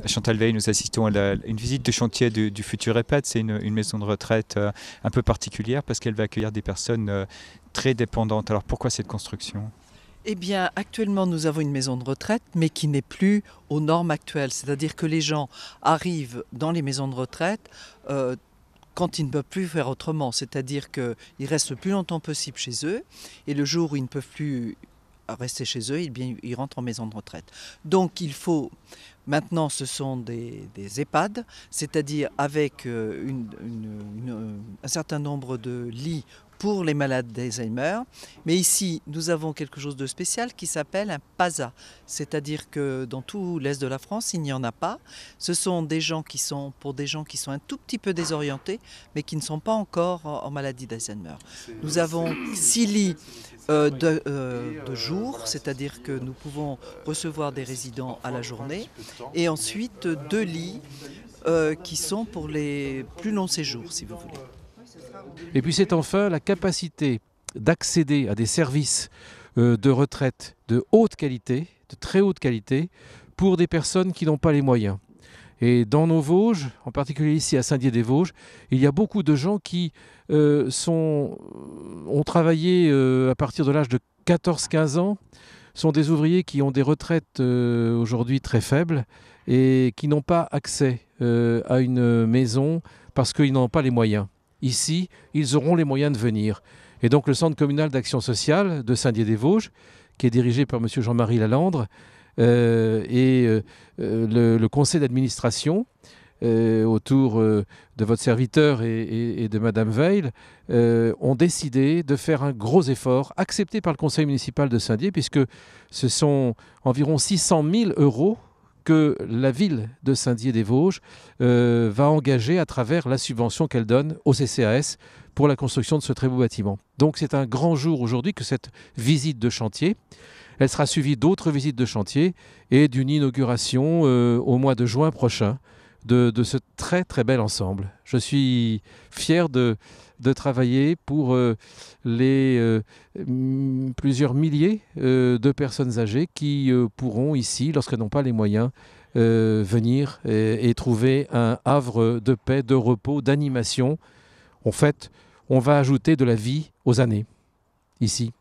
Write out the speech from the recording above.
À Chantal Veil, nous assistons à une visite de chantier du futur EHPAD. C'est une maison de retraite un peu particulière parce qu'elle va accueillir des personnes très dépendantes. Alors pourquoi cette construction ? Eh bien, actuellement, nous avons une maison de retraite, mais qui n'est plus aux normes actuelles. C'est-à-dire que les gens arrivent dans les maisons de retraite quand ils ne peuvent plus faire autrement. C'est-à-dire qu'ils restent le plus longtemps possible chez eux, et le jour où ils ne peuvent plus rester chez eux, ils rentrent en maison de retraite. Donc il faut, maintenant ce sont des EHPAD, c'est-à-dire avec un certain nombre de lits pour les malades d'Alzheimer. Mais ici, nous avons quelque chose de spécial qui s'appelle un PASA. C'est-à-dire que dans tout l'Est de la France, il n'y en a pas. Ce sont des gens qui sont, pour des gens qui sont un tout petit peu désorientés, mais qui ne sont pas encore en maladie d'Alzheimer. Nous avons 6 lits de jour, c'est-à-dire que nous pouvons recevoir des résidents à la journée. Et ensuite, 2 lits qui sont pour les plus longs séjours, si vous voulez. Et puis c'est enfin la capacité d'accéder à des services de retraite de haute qualité, de très haute qualité, pour des personnes qui n'ont pas les moyens. Et dans nos Vosges, en particulier ici à Saint-Dié-des-Vosges, il y a beaucoup de gens qui ont travaillé à partir de l'âge de 14-15 ans, sont des ouvriers qui ont des retraites aujourd'hui très faibles et qui n'ont pas accès à une maison parce qu'ils n'ont pas les moyens. Ici, ils auront les moyens de venir. Et donc le Centre communal d'action sociale de Saint-Dié-des-Vosges, qui est dirigé par M. Jean-Marie Lalande, et le conseil d'administration autour de votre serviteur et de Madame Veil ont décidé de faire un gros effort, accepté par le conseil municipal de Saint-Dié, puisque ce sont environ 600 000 € que la ville de Saint-Dié-des-Vosges va engager à travers la subvention qu'elle donne au CCAS pour la construction de ce très beau bâtiment. Donc c'est un grand jour aujourd'hui que cette visite de chantier. Elle sera suivie d'autres visites de chantier et d'une inauguration au mois de juin prochain de ce très très bel ensemble. Je suis fier de travailler pour les plusieurs milliers de personnes âgées qui pourront ici, lorsqu'elles n'ont pas les moyens, venir et trouver un havre de paix, de repos, d'animation. En fait, on va ajouter de la vie aux années, ici.